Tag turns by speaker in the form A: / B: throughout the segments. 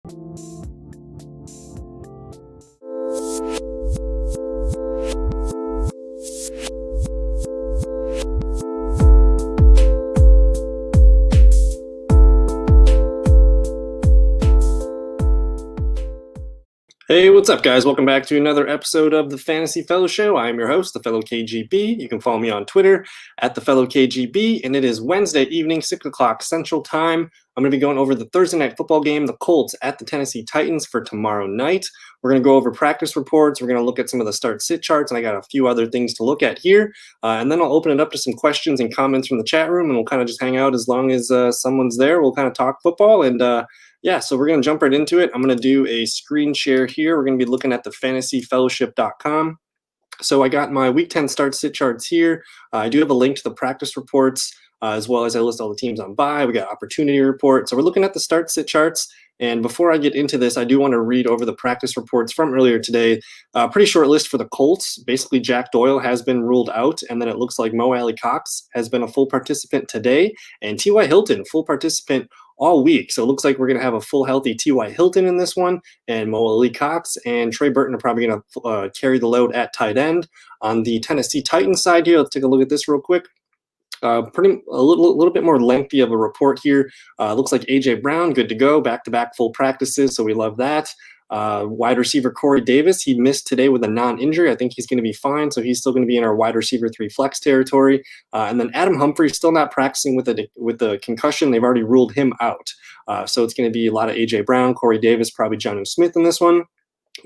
A: Hey, what's up, guys? Welcome back to another episode of the Fantasy Fellow Show. I'm your host, the Fellow KGB. You can follow me on Twitter at the Fellow KGB, and it is Wednesday evening, 6 o'clock Central Time. I'm going to be going over the Thursday night football game, the Colts at the Tennessee Titans, for tomorrow night. We're going to go over practice reports. We're going to look at some of the start-sit charts, and I got a few other things to look at here. And then I'll open it up to some questions and comments from the chat room, and we'll kind of just hang out as long as someone's there. We'll kind of talk football, and yeah, so we're going to jump right into it. I'm going to do a screen share here. We're going to be looking at the fantasyfellowship.com. So I got my Week 10 start-sit charts here. I do have a link to the practice reports, as well as I list all the teams on bye. We got opportunity report. So we're looking at the start-sit charts. And before I get into this, I do want to read over the practice reports from earlier today. Pretty short list for the Colts. Basically, Jack Doyle has been ruled out, and then it looks like Mo Alley-Cox has been a full participant today, and T.Y. Hilton, full participant all week. So it looks like we're going to have a full healthy T.Y. Hilton in this one, and Mo Alley-Cox and Trey Burton are probably going to carry the load at tight end. On the Tennessee Titans side here, let's take a look at this real quick. A little bit more lengthy of a report here. Looks like A.J. Brown, good to go, back-to-back full practices, so we love that. Wide receiver Corey Davis, he missed today with a non-injury. I think he's going to be fine, so he's still going to be in our wide receiver 3 flex territory. And then Adam Humphrey still not practicing with the concussion. They've already ruled him out. So it's going to be a lot of A.J. Brown, Corey Davis, probably Jonnu Smith in this one.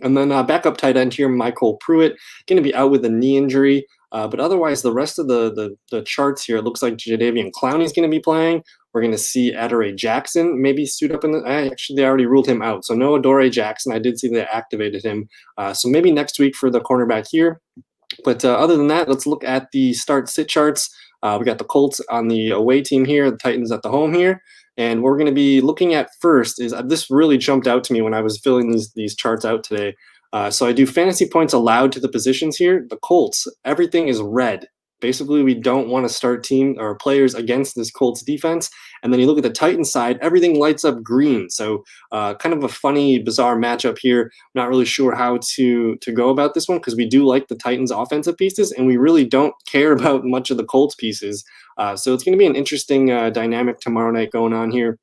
A: And then backup tight end here, Michael Pruitt, going to be out with a knee injury. But otherwise, the rest of the charts here, it looks like Jadeveon Clowney's going to be playing. We're going to see Adoree Jackson maybe suit up in the – actually, they already ruled him out. So no Adoree Jackson. I did see they activated him. So maybe next week for the cornerback here. But other than that, let's look at the start-sit charts. We got the Colts on the away team here, the Titans at the home here. And what we're going to be looking at first is this really jumped out to me when I was filling these charts out today. So I do fantasy points allowed to the positions here. The Colts, everything is red. Basically, we don't want to start team or players against this Colts defense. And then you look at the Titans side, everything lights up green. So kind of a funny, bizarre matchup here. Not really sure how to go about this one because we do like the Titans offensive pieces and we really don't care about much of the Colts pieces. So it's going to be an interesting dynamic tomorrow night going on here.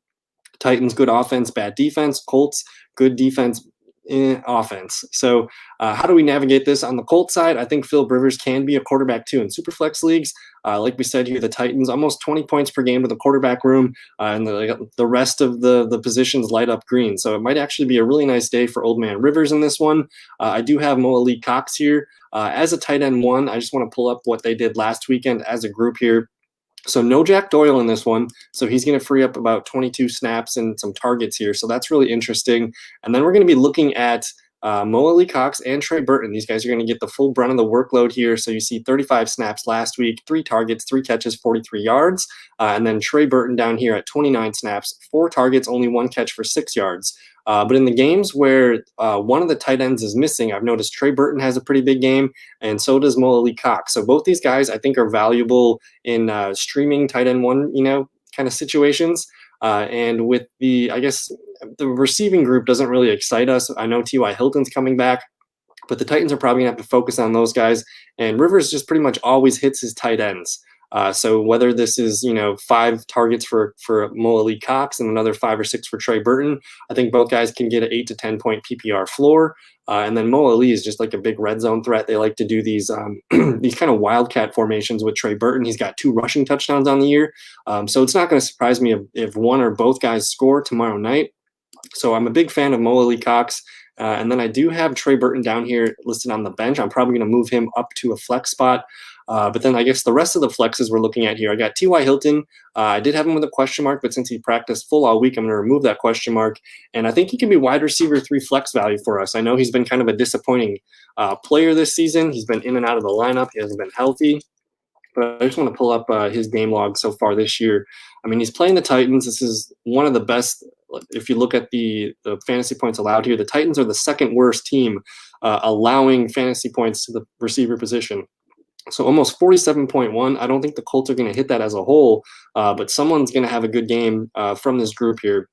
A: Titans, good offense, bad defense. Colts, good defense, offense. So how do we navigate this on the Colts side? I think Philip Rivers can be a quarterback too in Superflex leagues. Like we said here, the Titans almost 20 points per game to the quarterback room, and the rest of the positions light up green. So it might actually be a really nice day for old man Rivers in this one. I do have Mo Alley-Cox here as a tight end 1. I just want to pull up what they did last weekend as a group here. So no Jack Doyle in this one. So he's going to free up about 22 snaps and some targets here. So that's really interesting. And then we're going to be looking at Mo Alley-Cox and Trey Burton. These guys are going to get the full brunt of the workload here. So you see 35 snaps last week, 3 targets, 3 catches, 43 yards. And then Trey Burton down here at 29 snaps, 4 targets, only 1 catch for 6 yards. But in the games where one of the tight ends is missing, I've noticed Trey Burton has a pretty big game, and so does Mo Alley-Cox. So both these guys, I think, are valuable in streaming tight end 1, kind of situations. And with I guess the receiving group doesn't really excite us. I know T.Y. Hilton's coming back, but the Titans are probably going to have to focus on those guys. And Rivers just pretty much always hits his tight ends. So whether this is, 5 targets for Mo Alley-Cox and another 5 or 6 for Trey Burton, I think both guys can get an 8 to 10 point PPR floor. And then Mo Alley is just like a big red zone threat. They like to do these these kind of wildcat formations with Trey Burton. He's got 2 rushing touchdowns on the year. So it's not going to surprise me if one or both guys score tomorrow night. So I'm a big fan of Mo Alley-Cox. And then I do have Trey Burton down here listed on the bench. I'm probably going to move him up to a flex spot. But then I guess the rest of the flexes we're looking at here, I got T.Y. Hilton. I did have him with a question mark, but since he practiced full all week, I'm going to remove that question mark. And I think he can be wide receiver 3 flex value for us. I know he's been kind of a disappointing player this season. He's been in and out of the lineup. He hasn't been healthy. But I just want to pull up his game log so far this year. I mean, he's playing the Titans. This is one of the best. If you look at the fantasy points allowed here, the Titans are the second worst team allowing fantasy points to the receiver position. So almost 47.1. I don't think the Colts are going to hit that as a whole, but someone's going to have a good game from this group here.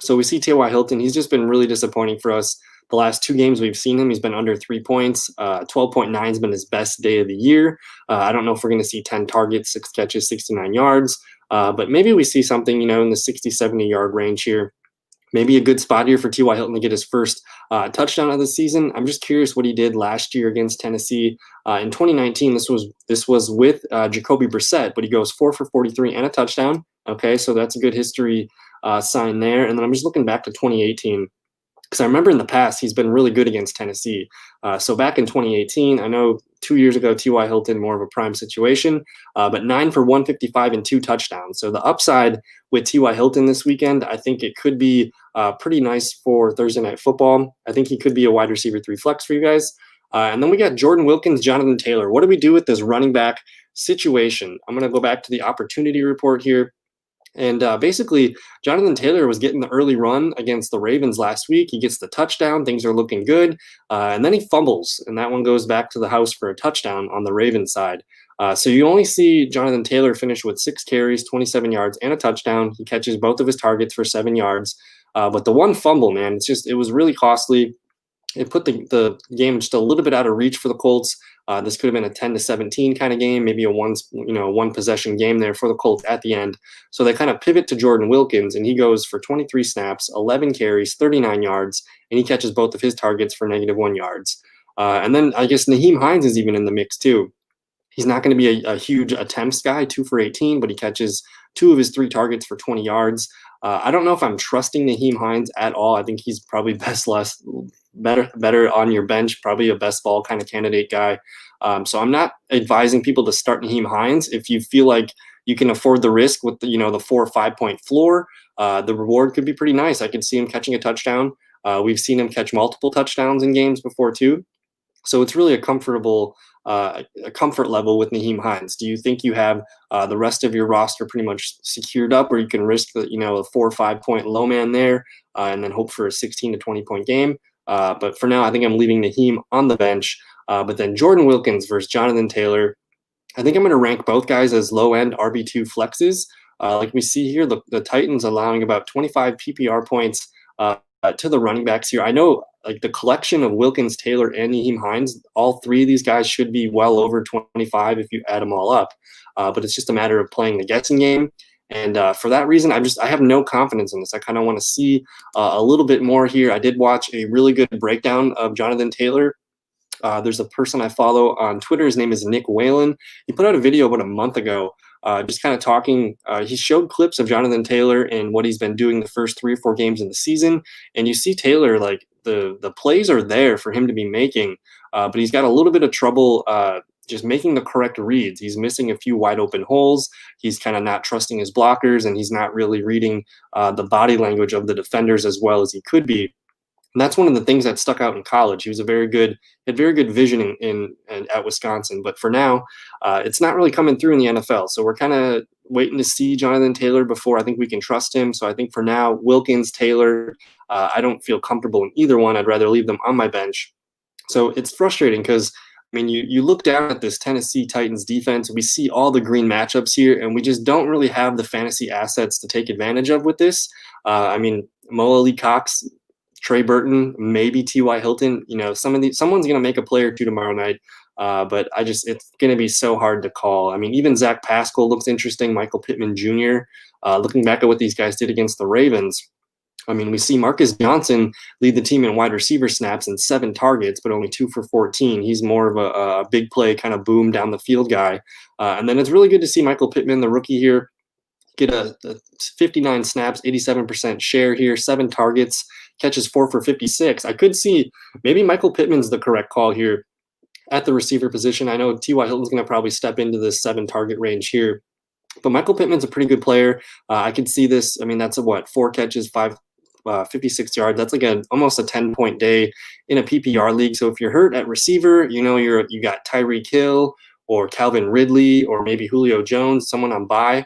A: So we see T.Y. Hilton. He's just been really disappointing for us. The last 2 games we've seen him, he's been under 3 points. 12.9 has been his best day of the year. I don't know if we're going to see 10 targets, 6 catches, 69 yards. But maybe we see something, in the 60, 70-yard range here. Maybe a good spot here for T.Y. Hilton to get his first touchdown of the season. I'm just curious what he did last year against Tennessee. In 2019, this was with Jacoby Brissett, but he goes 4 for 43 and a touchdown. Okay, so that's a good history sign there. And then I'm just looking back to 2018 because I remember in the past he's been really good against Tennessee. So back in 2018, I know 2 years ago T.Y. Hilton, more of a prime situation, but 9 for 155 and 2 touchdowns. So the upside with T.Y. Hilton this weekend, I think it could be pretty nice for Thursday Night Football. I think he could be a wide receiver 3 flex for you guys. And then we got Jordan Wilkins, Jonathan Taylor. What do we do with this running back situation? I'm going to go back to the opportunity report here. And basically, Jonathan Taylor was getting the early run against the Ravens last week. He gets the touchdown. Things are looking good. And then he fumbles, and that one goes back to the house for a touchdown on the Ravens side. So you only see Jonathan Taylor finish with 6 carries, 27 yards, and a touchdown. He catches both of his targets for 7 yards. But the one fumble, man, it was really costly. It put the game just a little bit out of reach for the Colts. This could have been a 10-17 kind of game, maybe a one possession game there for the Colts at the end. So they kind of pivot to Jordan Wilkins, and he goes for 23 snaps, 11 carries, 39 yards, and he catches both of his targets for -1 yards. And then I guess Nyheim Hines is even in the mix too. He's not going to be a huge attempts guy, 2 for 18, but he catches 2 of his 3 targets for 20 yards. I don't know if I'm trusting Nyheim Hines at all. I think he's probably better on your bench, probably a best ball kind of candidate guy. So I'm not advising people to start Nyheim Hines. If you feel like you can afford the risk with the 4 or 5 point floor, the reward could be pretty nice. I could see him catching a touchdown. We've seen him catch multiple touchdowns in games before too. So it's really a comfort level with Nyheim Hines. Do you think you have the rest of your roster pretty much secured up, or you can risk a 4 or 5 point low man there and then hope for a 16 to 20 point game? But for now, I think I'm leaving Nyheim on the bench. But then Jordan Wilkins versus Jonathan Taylor. I think I'm going to rank both guys as low-end RB2 flexes. Like we see here, the Titans allowing about 25 PPR points to the running backs here. I know like the collection of Wilkins, Taylor, and Nyheim Hines, all 3 of these guys should be well over 25 if you add them all up. But it's just a matter of playing the guessing game. And for that reason, I have no confidence in this. I kind of want to see a little bit more here. I did watch a really good breakdown of Jonathan Taylor. There's a person I follow on Twitter. His name is Nick Whalen. He put out a video about a month ago just kind of talking. He showed clips of Jonathan Taylor and what he's been doing the first 3 or 4 games in the season. And you see Taylor, like the plays are there for him to be making, but he's got a little bit of trouble just making the correct reads. He's missing a few wide open holes. He's kind of not trusting his blockers, and he's not really reading the body language of the defenders as well as he could be. And that's one of the things that stuck out in college. He was had very good vision at Wisconsin. But for now, it's not really coming through in the NFL. So we're kind of waiting to see Jonathan Taylor before I think we can trust him. So I think for now, Wilkins, Taylor, I don't feel comfortable in either one. I'd rather leave them on my bench. So it's frustrating because, I mean, you look down at this Tennessee Titans defense, we see all the green matchups here, and we just don't really have the fantasy assets to take advantage of with this. I mean, Mo Ali Cox, Trey Burton, maybe T.Y. Hilton. Someone's going to make a play or two tomorrow night, but it's going to be so hard to call. I mean, even Zach Pascal looks interesting. Michael Pittman Jr. Looking back at what these guys did against the Ravens, I mean, we see Marcus Johnson lead the team in wide receiver snaps and 7 targets, but only 2 for 14. He's more of a big play kind of boom down the field guy. And then it's really good to see Michael Pittman, the rookie here, get a 59 snaps, 87% share here, 7 targets, catches 4 for 56. I could see maybe Michael Pittman's the correct call here at the receiver position. I know T.Y. Hilton's going to probably step into this 7 target range here, but Michael Pittman's a pretty good player. I could see this. I mean, that's 4 catches, 56 yards. That's like almost a 10-point day in a PPR league. So if you're hurt at receiver, you got Tyreek Hill or Calvin Ridley or maybe Julio Jones, someone on bye.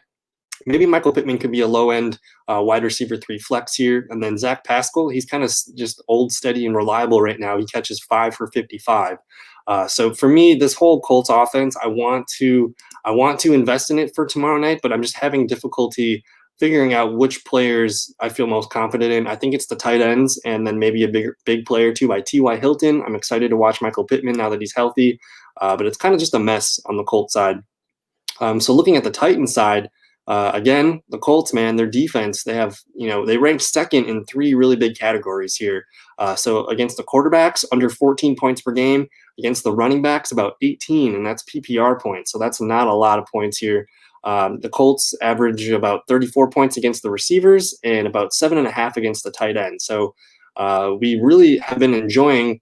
A: Maybe Michael Pittman could be a low-end wide receiver 3 flex here. And then Zach Pascal, he's kind of just old, steady, and reliable right now. He catches 5 for 55. So for me, this whole Colts offense, I want to invest in it for tomorrow night, but I'm just having difficulty figuring out which players I feel most confident in. I think it's the tight ends, and then maybe a big player too by T.Y. Hilton. I'm excited to watch Michael Pittman now that he's healthy, but it's kind of just a mess on the Colts side. So looking at the Titans side, again, the Colts, man, their defense, they ranked second in three really big categories here. So against the quarterbacks, under 14 points per game. Against the running backs, about 18, and that's PPR points. So that's not a lot of points here. The Colts average about 34 points against the receivers and about 7.5 against the tight end. So we really have been enjoying,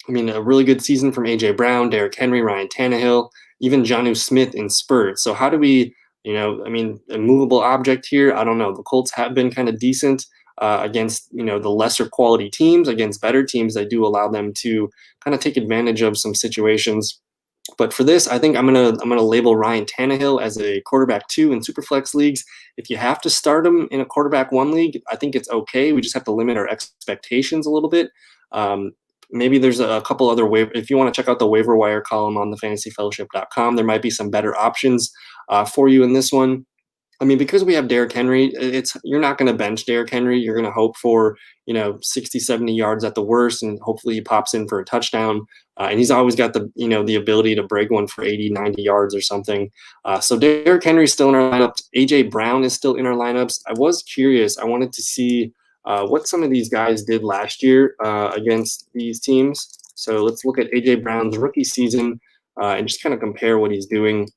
A: a really good season from A.J. Brown, Derrick Henry, Ryan Tannehill, even Jonnu Smith in spurts. So how do we, a movable object here? I don't know. The Colts have been kind of decent against, the lesser quality teams. Against better teams, they do allow them to kind of take advantage of some situations. But for this, I think I'm gonna label Ryan Tannehill as a quarterback 2 in superflex leagues. If you have to start him in a quarterback 1 league, I think it's okay. We just have to limit our expectations a little bit. Maybe there's a couple other if you want to check out the waiver wire column on thefantasyfellowship.com, there might be some better options for you in this one. Because we have Derrick Henry, you're not going to bench Derrick Henry. You're going to hope for, 60, 70 yards at the worst, and hopefully he pops in for a touchdown. And he's always got the ability to break one for 80, 90 yards or something. So Derrick Henry's still in our lineups. A.J. Brown is still in our lineups. I was curious. I wanted to see what some of these guys did last year against these teams. So let's look at A.J. Brown's rookie season and just kind of compare what he's doing.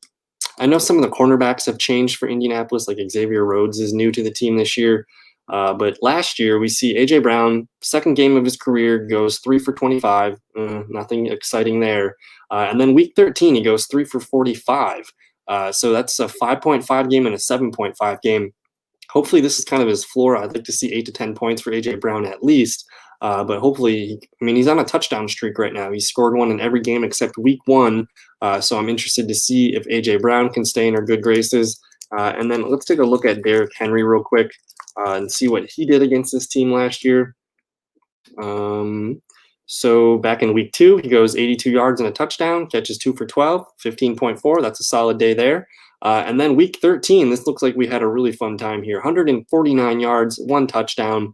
A: I know some of the cornerbacks have changed for Indianapolis, like Xavier Rhodes is new to the team this year. But last year, we see A.J. Brown, second game of his career, goes 3 for 25. Nothing exciting there. And then week 13, he goes 3 for 45. So that's a 5.5 game and a 7.5 game. Hopefully this is kind of his floor. I'd like to see 8 to 10 points for A.J. Brown at least. But hopefully, he's on a touchdown streak right now. He scored one in every game except week 1. So I'm interested to see if A.J. Brown can stay in our good graces. And then let's take a look at Derrick Henry real quick and see what he did against this team last year. So back in week 2, he goes 82 yards and a touchdown, catches 2 for 12, 15.4. That's a solid day there. And then week 13, this looks like we had a really fun time here. 149 yards, 1 touchdown,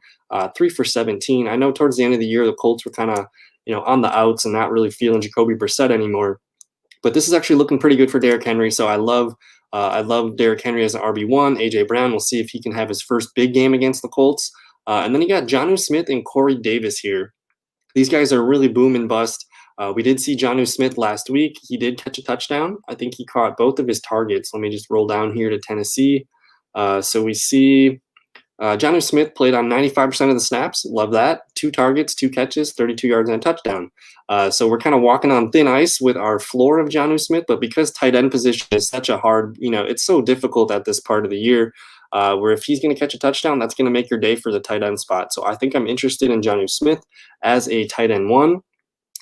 A: 3 for 17. I know towards the end of the year, the Colts were kind of, on the outs and not really feeling Jacoby Brissett anymore. But this is actually looking pretty good for Derrick Henry. So I love Derrick Henry as an RB1. A.J. Brown, we'll see if he can have his first big game against the Colts. And then you got Jonnu Smith and Corey Davis here. These guys are really boom and bust. We did see Jonnu Smith last week. He did catch a touchdown. I think he caught both of his targets. Let me just roll down here to Tennessee. So we see Jonnu Smith played on 95% of the snaps. Love that. 2 targets, 2 catches, 32 yards, and a touchdown. So we're kind of walking on thin ice with our floor of Jonnu Smith, but because tight end position is such a hard, it's so difficult at this part of the year, where if he's going to catch a touchdown, that's going to make your day for the tight end spot. So I think I'm interested in Jonnu Smith as a tight end 1.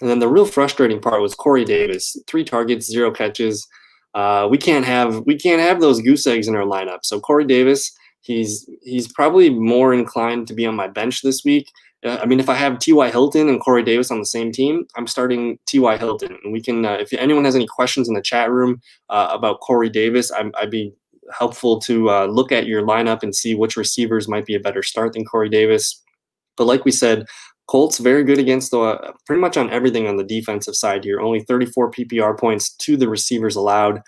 A: And then the real frustrating part was Corey Davis, 3 targets, 0 catches. We can't have those goose eggs in our lineup. So Corey Davis, he's probably more inclined to be on my bench this week. If I have T.Y. Hilton and Corey Davis on the same team, I'm starting T.Y. Hilton. And we can, if anyone has any questions in the chat room about Corey Davis, I'd be helpful to look at your lineup and see which receivers might be a better start than Corey Davis. But like we said, Colts very good against pretty much on everything on the defensive side here. Only 34 PPR points to the receivers allowed.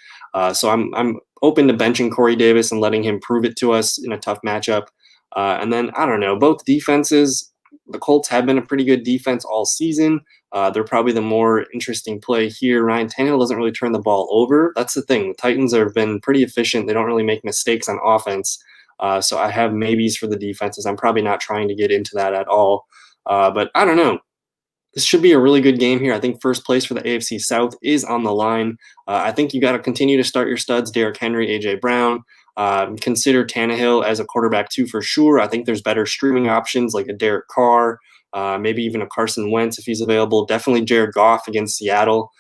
A: So I'm open to benching Corey Davis and letting him prove it to us in a tough matchup. And then I don't know, both defenses. The Colts have been a pretty good defense all season. They're probably the more interesting play here. Ryan Tannehill doesn't really turn the ball over. That's the thing. The Titans have been pretty efficient. They don't really make mistakes on offense. So I have maybes for the defenses. I'm probably not trying to get into that at all. But I don't know. This should be a really good game here. I think first place for the AFC South is on the line. I think you got to continue to start your studs, Derrick Henry, A.J. Brown. Consider Tannehill as a quarterback 2 for sure. I think there's better streaming options like a Derek Carr, maybe even a Carson Wentz if he's available. Definitely Jared Goff against Seattle.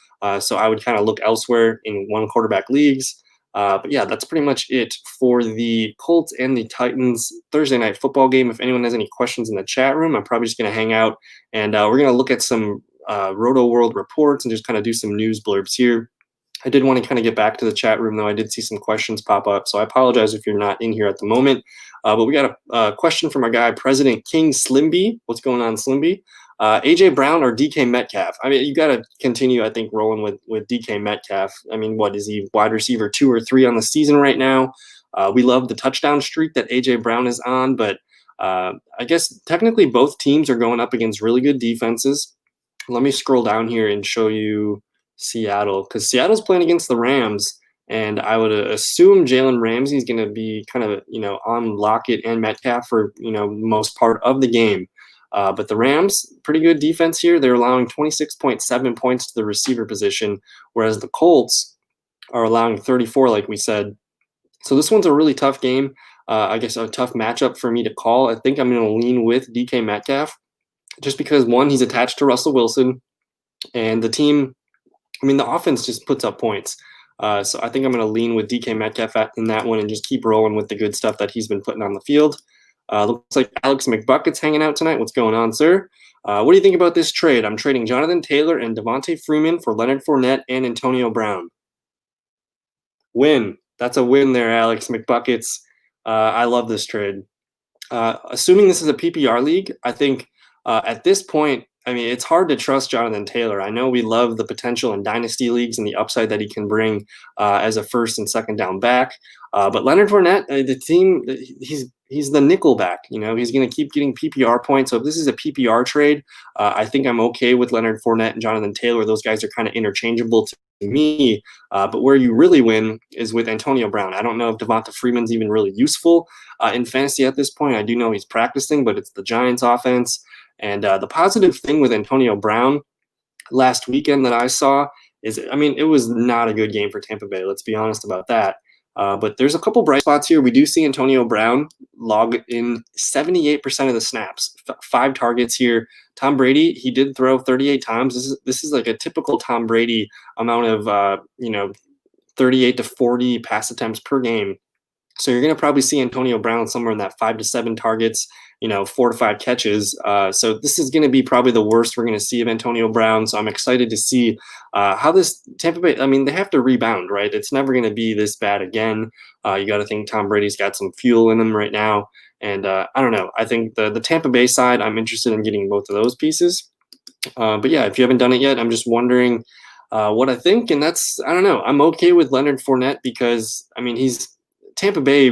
A: So I would kind of look elsewhere in 1 quarterback leagues. But yeah, that's pretty much it for the Colts and the Titans Thursday night football game. If anyone has any questions in the chat room, I'm probably just going to hang out and we're going to look at some Roto World reports and just kind of do some news blurbs here. I did want to kind of get back to the chat room, though. I did see some questions pop up, so I apologize if you're not in here at the moment. But we got a question from our guy, President King Slimby. What's going on, Slimby? AJ Brown or DK Metcalf? I mean, you got to continue, I think, rolling with DK Metcalf. I mean, what is he, wide receiver 2 or 3 on the season right now? We love the touchdown streak that AJ Brown is on, but I guess technically both teams are going up against really good defenses. Let me scroll down here and show you Seattle, because Seattle's playing against the Rams, and I would assume Jalen Ramsey is going to be kind of, on Lockett and Metcalf for, most part of the game. But the Rams, pretty good defense here. They're allowing 26.7 points to the receiver position, whereas the Colts are allowing 34, like we said. So this one's a really tough game. I guess a tough matchup for me to call. I think I'm going to lean with DK Metcalf just because, one, he's attached to Russell Wilson, and the team, I mean, the offense just puts up points. So I think I'm going to lean with DK Metcalf in that one and just keep rolling with the good stuff that he's been putting on the field. Looks like Alex McBucket's hanging out tonight. What's going on, sir? What do you think about this trade? I'm trading Jonathan Taylor and Devontae Freeman for Leonard Fournette and Antonio Brown. Win. That's a win there, Alex McBuckets. I love this trade. Assuming this is a PPR league, I think at this point, I mean, it's hard to trust Jonathan Taylor. I know we love the potential in dynasty leagues and the upside that he can bring as a first and second down back. But Leonard Fournette, the team, he's the nickel back. He's going to keep getting PPR points. So if this is a PPR trade, I think I'm okay with Leonard Fournette and Jonathan Taylor. Those guys are kind of interchangeable to me. But where you really win is with Antonio Brown. I don't know if Devonta Freeman's even really useful in fantasy at this point. I do know he's practicing, but it's the Giants offense. And the positive thing with Antonio Brown last weekend that I saw is, I mean, it was not a good game for Tampa Bay. Let's be honest about that. But there's a couple bright spots here. We do see Antonio Brown log in 78% of the snaps, 5 targets here. Tom Brady, he did throw 38 times. This is like a typical Tom Brady amount of, 38 to 40 pass attempts per game. So you're going to probably see Antonio Brown somewhere in that 5 to 7 targets, 4 to 5 catches. So this is going to be probably the worst we're going to see of Antonio Brown. So I'm excited to see how this Tampa Bay, I mean, they have to rebound, right? It's never going to be this bad again. You got to think Tom Brady's got some fuel in him right now. And I don't know. I think the Tampa Bay side, I'm interested in getting both of those pieces. But yeah, if you haven't done it yet, I'm just wondering what I think. And that's, I don't know. I'm okay with Leonard Fournette because, I mean, Tampa Bay,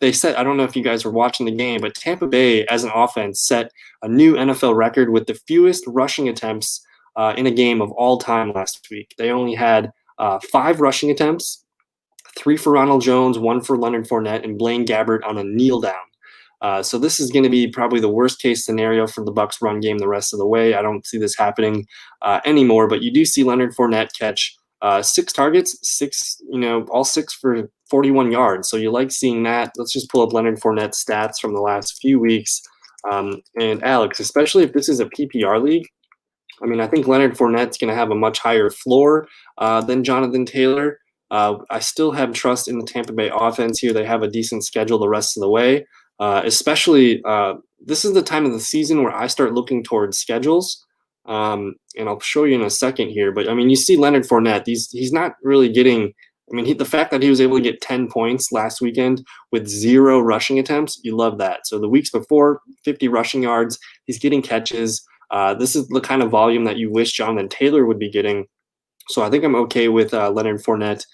A: they said, I don't know if you guys were watching the game, but Tampa Bay as an offense set a new NFL record with the fewest rushing attempts in a game of all time last week. They only had 5 rushing attempts, 3 for Ronald Jones, 1 for Leonard Fournette, and Blaine Gabbert on a kneel down. So this is going to be probably the worst case scenario for the Bucs run game the rest of the way. I don't see this happening anymore, but you do see Leonard Fournette catch 6 targets, all 6 for 41 yards. So you like seeing that. Let's just pull up Leonard Fournette's stats from the last few weeks. And Alex, especially if this is a PPR league, I mean, I think Leonard Fournette's going to have a much higher floor than Jonathan Taylor. I still have trust in the Tampa Bay offense here. They have a decent schedule the rest of the way. Especially, this is the time of the season where I start looking towards schedules. And I'll show you in a second here. But, I mean, you see Leonard Fournette. He's not really getting – I mean, the fact that he was able to get 10 points last weekend with 0 rushing attempts, you love that. So the weeks before, 50 rushing yards, he's getting catches. This is the kind of volume that you wish Jonathan Taylor would be getting. So I think I'm okay with Leonard Fournette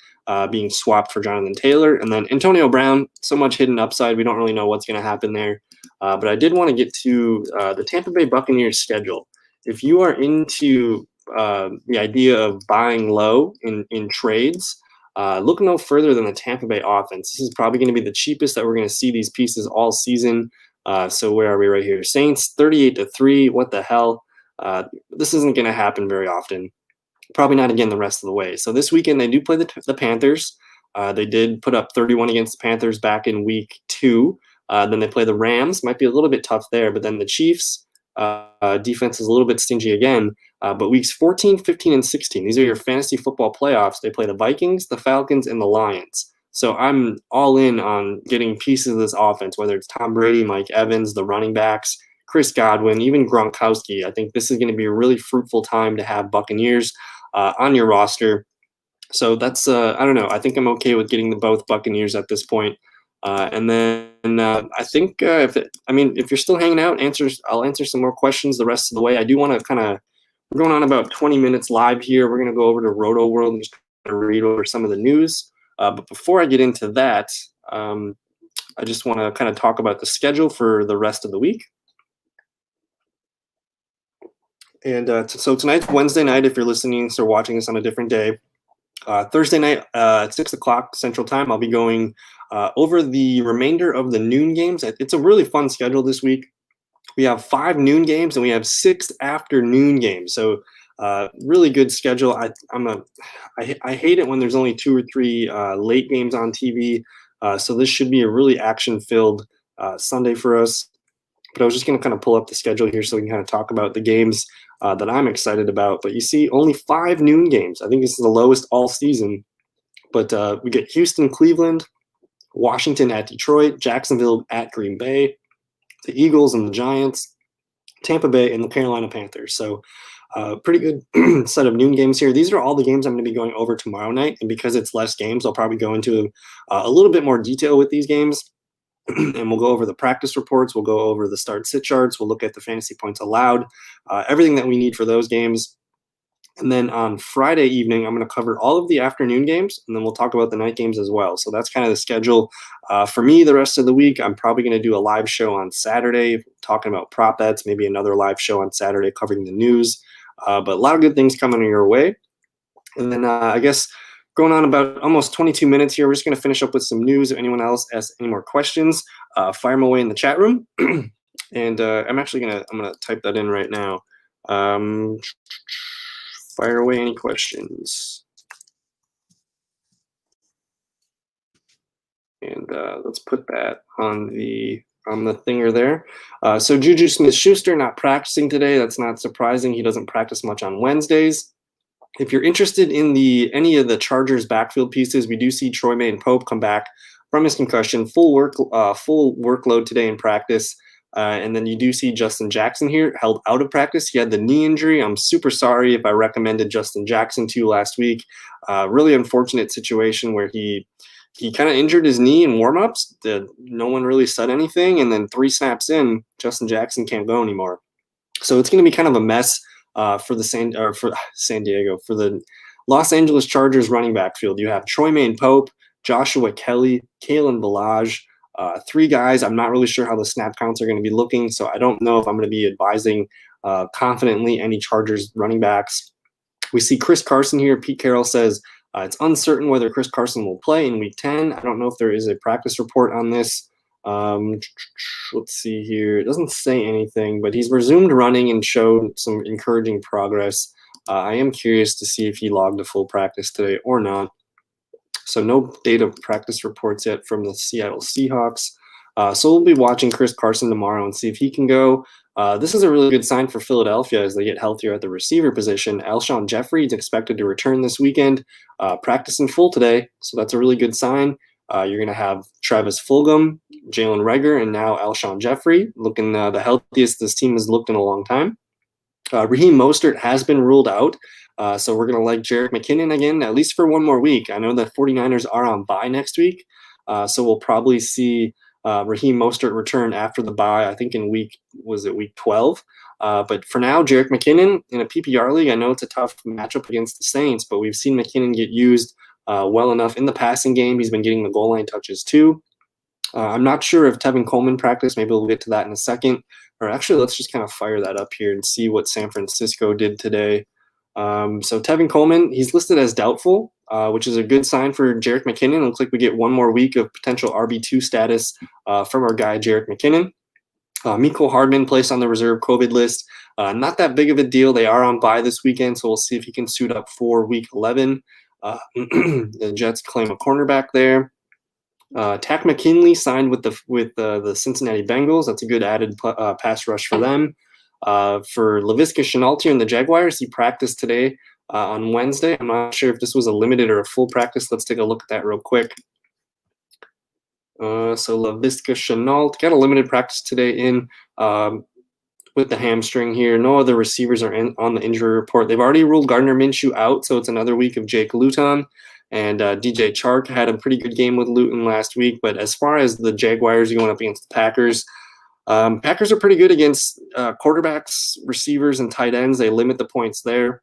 A: being swapped for Jonathan Taylor. And then Antonio Brown, so much hidden upside. We don't really know what's going to happen there. But I did want to get to the Tampa Bay Buccaneers schedule. If you are into the idea of buying low in trades, look no further than the Tampa Bay offense. This is probably going to be the cheapest that we're going to see these pieces all season. So where are we right here? Saints 38-3. What the hell? This isn't going to happen very often. Probably not again the rest of the way. So this weekend they do play the Panthers. They did put up 31 against the Panthers back in week 2. Then they play the Rams. Might be a little bit tough there. But then the Chiefs defense is a little bit stingy again. But weeks 14, 15, and 16, these are your fantasy football playoffs. They play the Vikings, the Falcons, and the Lions. So I'm all in on getting pieces of this offense, whether it's Tom Brady, Mike Evans, the running backs, Chris Godwin, even Gronkowski. I think this is going to be a really fruitful time to have Buccaneers on your roster. So that's I don't know. I think I'm okay with getting the both Buccaneers at this point. And then I think if you're still hanging out, I'll answer some more questions the rest of the way. I do want to we're going on about 20 minutes live here. We're going to go over to Roto World and just read over some of the news. But before I get into that, I just want to kind of talk about the schedule for the rest of the week. And so tonight's Wednesday night. If you're listening or watching this on a different day, Thursday night at 6 o'clock Central Time, I'll be going over the remainder of the noon games. It's a really fun schedule this week. We have 5 noon games and we have 6 afternoon games. So really good schedule. I hate it when there's only 2 or 3 late games on TV. So this should be a really action-filled Sunday for us. But I was just going to kind of pull up the schedule here so we can kind of talk about the games that I'm excited about. But you see, only 5 noon games. I think this is the lowest all season. But we get Houston, Cleveland, Washington at Detroit, Jacksonville at Green Bay, the Eagles and the Giants, Tampa Bay, and the Carolina Panthers. So pretty good set of noon games here. These are all the games I'm going to be going over tomorrow night. And because it's less games, I'll probably go into a little bit more detail with these games. And we'll go over the practice reports. We'll go over the start-sit charts. We'll look at the fantasy points allowed, everything that we need for those games. And then on Friday evening, I'm going to cover all of the afternoon games, and then we'll talk about the night games as well. So that's kind of the schedule. For me, the rest of the week, I'm probably going to do a live show on Saturday talking about prop bets, maybe another live show on Saturday covering the news. But a lot of good things coming your way. And then I guess going on about almost 22 minutes here, we're just going to finish up with some news. If anyone else has any more questions, fire them away in the chat room. And I'm going to type that in right now. Fire away any questions. And let's put that on the thinger there. So Juju Smith-Schuster not practicing today. That's not surprising. He doesn't practice much on Wednesdays. If you're interested in any of the Chargers backfield pieces, we do see Troy May and Pope come back from his concussion, full workload today in practice. And then you do see Justin Jackson here held out of practice. He had the knee injury. I'm super sorry if I recommended Justin Jackson to you last week. Really unfortunate situation where he kind of injured his knee in warmups. No one really said anything. And then 3 snaps in, Justin Jackson can't go anymore. So it's going to be kind of a mess for San Diego, for the Los Angeles Chargers running back field. You have Troy May and Pope, Joshua Kelly, Kalen Ballage, 3 guys. I'm not really sure how the snap counts are going to be looking, so I don't know if I'm going to be advising confidently any Chargers running backs. We see Chris Carson here. Pete Carroll says it's uncertain whether Chris Carson will play in Week 10. I don't know if there is a practice report on this. Let's see here. It doesn't say anything, but he's resumed running and showed some encouraging progress. I am curious to see if he logged a full practice today or not. So no data practice reports yet from the Seattle Seahawks. So we'll be watching Chris Carson tomorrow and see if he can go. This is a really good sign for Philadelphia as they get healthier at the receiver position. Alshon Jeffrey is expected to return this weekend, practicing full today. So that's a really good sign. You're going to have Travis Fulgham, Jalen Reagor, and now Alshon Jeffrey looking the healthiest this team has looked in a long time. Raheem Mostert has been ruled out, so we're going to like Jerick McKinnon again, at least for one more week. I know that 49ers are on bye next week, so we'll probably see Raheem Mostert return after the bye, I think in week 12? But for now, Jerick McKinnon in a PPR league, I know it's a tough matchup against the Saints, but we've seen McKinnon get used well enough in the passing game. He's been getting the goal line touches too. I'm not sure if Tevin Coleman practiced. Maybe we'll get to that in a second. Or actually, let's just kind of fire that up here and see what San Francisco did today. So Tevin Coleman, he's listed as doubtful, which is a good sign for Jerick McKinnon. It looks like we get one more week of potential RB2 status from our guy, Jerick McKinnon. Mecole Hardman placed on the reserve COVID list. Not that big of a deal. They are on bye this weekend, so we'll see if he can suit up for Week 11. The Jets claim a cornerback there. Takk McKinley signed with the Cincinnati Bengals. That's a good added pass rush for them. For Laviska Shenault here in the Jaguars, he practiced today on Wednesday. I'm not sure if this was a limited or a full practice. Let's take a look at that real quick. So Laviska Shenault got a limited practice today in with the hamstring here. No other receivers are on the injury report. They've already ruled Gardner Minshew out, so it's another week of Jake Luton. And DJ Chark had a pretty good game with Luton last week. But as far as the Jaguars going up against the Packers, Packers are pretty good against quarterbacks, receivers, and tight ends. They limit the points there.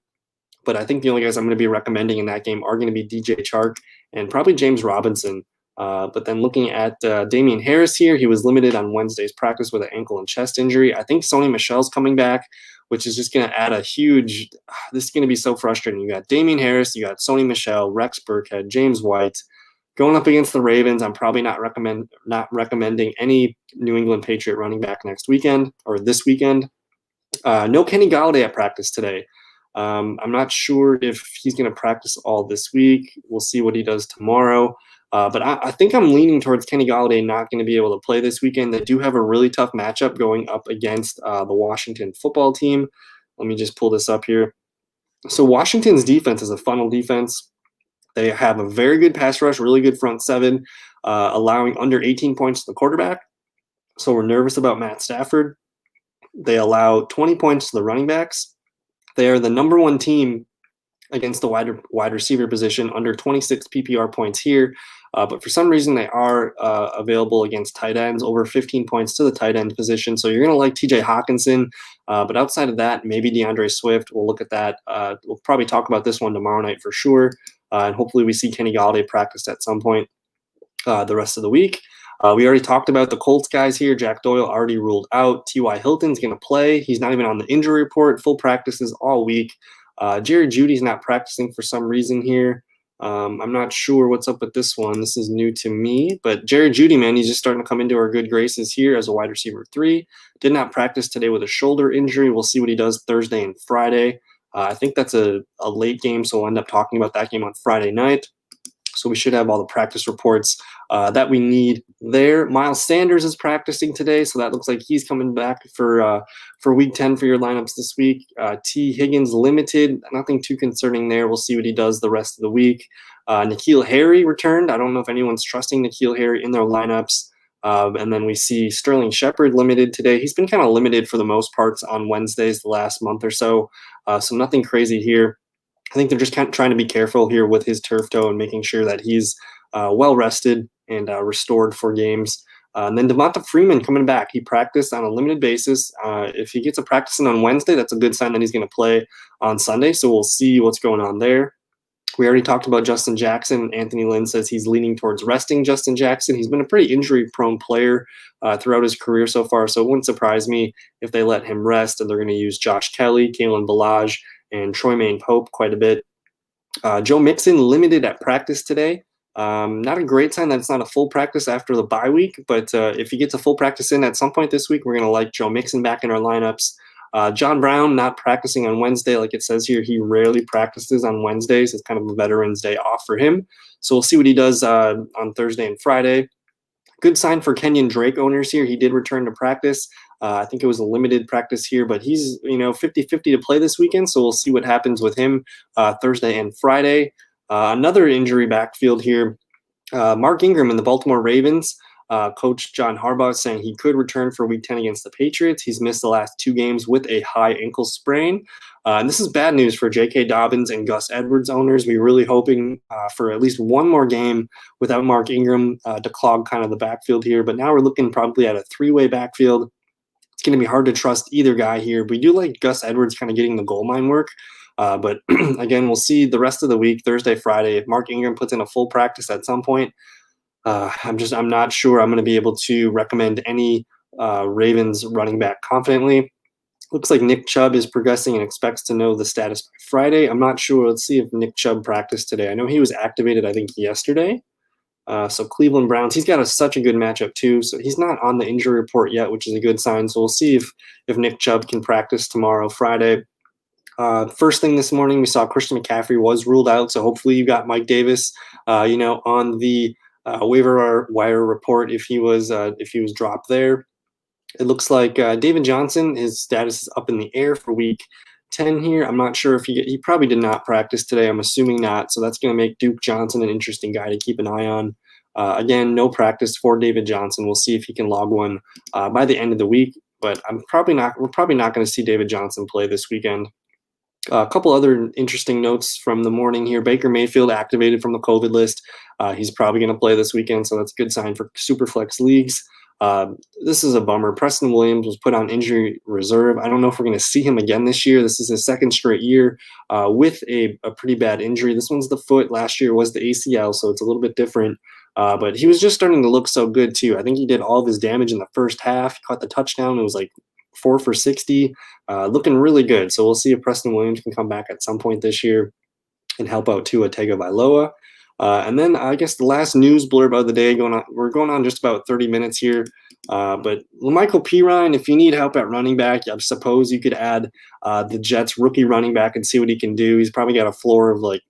A: But I think the only guys I'm going to be recommending in that game are going to be DJ Chark and probably James Robinson. But then looking at Damian Harris here, he was limited on Wednesday's practice with an ankle and chest injury. I think Sony Michel's coming back, which is just going to add a huge – this is going to be so frustrating. You got Damian Harris, you got Sony Michel, Rex Burkhead, James White. Going up against the Ravens, I'm probably not recommending any New England Patriot running back next weekend or this weekend. No Kenny Golladay at practice today. I'm not sure if he's going to practice all this week. We'll see what he does tomorrow. But I think I'm leaning towards Kenny Golladay not going to be able to play this weekend. They do have a really tough matchup going up against the Washington football team. Let me just pull this up here. So Washington's defense is a funnel defense. They have a very good pass rush, really good front seven, allowing under 18 points to the quarterback. So we're nervous about Matt Stafford. They allow 20 points to the running backs. They are the number one team against the wide receiver position, under 26 PPR points here. But for some reason, they are available against tight ends, over 15 points to the tight end position. So you're going to like TJ Hawkinson. But outside of that, maybe DeAndre Swift. We'll look at that. We'll probably talk about this one tomorrow night for sure. And hopefully we see Kenny Golladay practice at some point the rest of the week. We already talked about the Colts guys here. Jack Doyle already ruled out. T.Y. Hilton's going to play. He's not even on the injury report. Full practices all week. Jerry Jeudy's not practicing for some reason here. I'm not sure what's up with this one. This is new to me. But Jerry Jeudy, man, he's just starting to come into our good graces here as a wide receiver 3. Did not practice today with a shoulder injury. We'll see what he does Thursday and Friday. I think that's a late game, so we'll end up talking about that game on Friday night. So we should have all the practice reports that we need there. Miles Sanders is practicing today, so that looks like he's coming back for Week 10 for your lineups this week. T. Higgins limited, nothing too concerning there. We'll see what he does the rest of the week. N'Keal Harry returned. I don't know if anyone's trusting N'Keal Harry in their lineups. And then we see Sterling Shepard limited today. He's been kind of limited for the most parts on Wednesdays the last month or so. So nothing crazy here. I think they're just kind of trying to be careful here with his turf toe and making sure that he's well rested and restored for games. And then Devonta Freeman coming back. He practiced on a limited basis. If he gets a practice in on Wednesday, that's a good sign that he's going to play on Sunday. So we'll see what's going on there. We already talked about Justin Jackson. Anthony Lynn says he's leaning towards resting Justin Jackson. He's been a pretty injury-prone player throughout his career so far, so it wouldn't surprise me if they let him rest and they're going to use Josh Kelly, Kalen Ballage, and Troy Maine Pope quite a bit. Joe Mixon limited at practice today. Not a great sign that it's not a full practice after the bye week, but if he gets a full practice in at some point this week, we're going to like Joe Mixon back in our lineups. John Brown not practicing on Wednesday. Like it says here, he rarely practices on Wednesdays. It's kind of a Veterans Day off for him. So we'll see what he does on Thursday and Friday. Good sign for Kenyon Drake owners here. He did return to practice. I think it was a limited practice here, but he's 50-50 to play this weekend. So we'll see what happens with him Thursday and Friday. Another injury backfield here. Mark Ingram and the Baltimore Ravens. Coach John Harbaugh saying he could return for Week 10 against the Patriots. He's missed the last 2 games with a high ankle sprain. And this is bad news for J.K. Dobbins and Gus Edwards owners. We're really hoping for at least one more game without Mark Ingram to clog kind of the backfield here. But now we're looking probably at a 3-way backfield. It's going to be hard to trust either guy here. We do like Gus Edwards kind of getting the goal line work. But again, we'll see the rest of the week, Thursday, Friday. If Mark Ingram puts in a full practice at some point, I'm not sure I'm going to be able to recommend any Ravens running back confidently. Looks like Nick Chubb is progressing and expects to know the status by Friday. I'm not sure. Let's see if Nick Chubb practiced today. I know he was activated, I think, yesterday. So Cleveland Browns, he's got such a good matchup too. So he's not on the injury report yet, which is a good sign. So we'll see if Nick Chubb can practice tomorrow, Friday. First thing this morning, we saw Christian McCaffrey was ruled out. So hopefully you got Mike Davis, on the waiver wire report if he was dropped there. It looks like David Johnson, his status is up in the air for Week 10 here. I'm not sure if he probably did not practice today. I'm assuming not. So that's going to make Duke Johnson an interesting guy to keep an eye on. Again, no practice for David Johnson. We'll see if he can log one by the end of the week. but we're probably not going to see David Johnson play this weekend. A couple other interesting notes from the morning here. Baker Mayfield activated from the COVID list. He's probably going to play this weekend, so that's a good sign for Superflex leagues. This is a bummer. Preston Williams was put on injury reserve. I don't know if we're going to see him again this year. This is his second straight year with a pretty bad injury. This one's the foot. Last year was the ACL, so it's a little bit different. But he was just starting to look so good, too. I think he did all of his damage in the first half. He caught the touchdown. It was like 4 for 60, looking really good. So we'll see if Preston Williams can come back at some point this year and help out Tua Tagovailoa. And then I guess the last news blurb of the day we're going on just about 30 minutes here. But Michael Pirine, if you need help at running back, I suppose you could add the Jets rookie running back and see what he can do. He's probably got a floor of like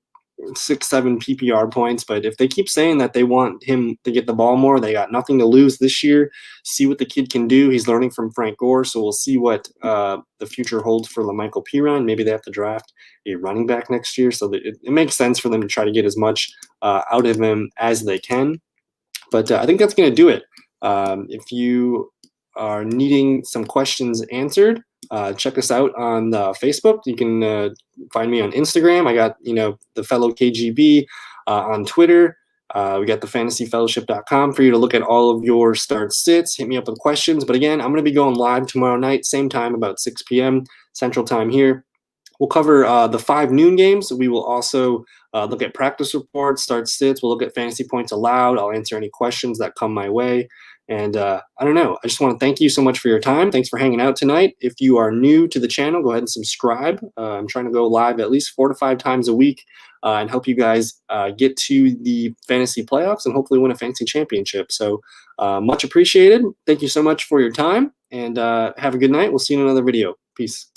A: 6-7 PPR points, but if they keep saying that they want him to get the ball more, they got nothing to lose this year. See what the kid can do. He's learning from Frank Gore, so we'll see what the future holds for LaMichael Pirine. Maybe they have to draft a running back next year, so that it makes sense for them to try to get as much out of him as they can. But I think that's going to do it. If you are needing some questions answered, check us out on Facebook. You can find me on Instagram. I got, the Fellow KGB on Twitter. We got the fantasyfellowship.com for you to look at all of your start sits. Hit me up with questions. But again, I'm going to be going live tomorrow night, same time, about 6 p.m. Central Time here. We'll cover the 5 noon games. We will also look at practice reports, start sits. We'll look at fantasy points allowed. I'll answer any questions that come my way. And I don't know. I just want to thank you so much for your time. Thanks for hanging out tonight. If you are new to the channel, go ahead and subscribe. I'm trying to go live at least 4 to 5 times a week and help you guys get to the fantasy playoffs and hopefully win a fantasy championship. So much appreciated. Thank you so much for your time, and have a good night. We'll see you in another video. Peace.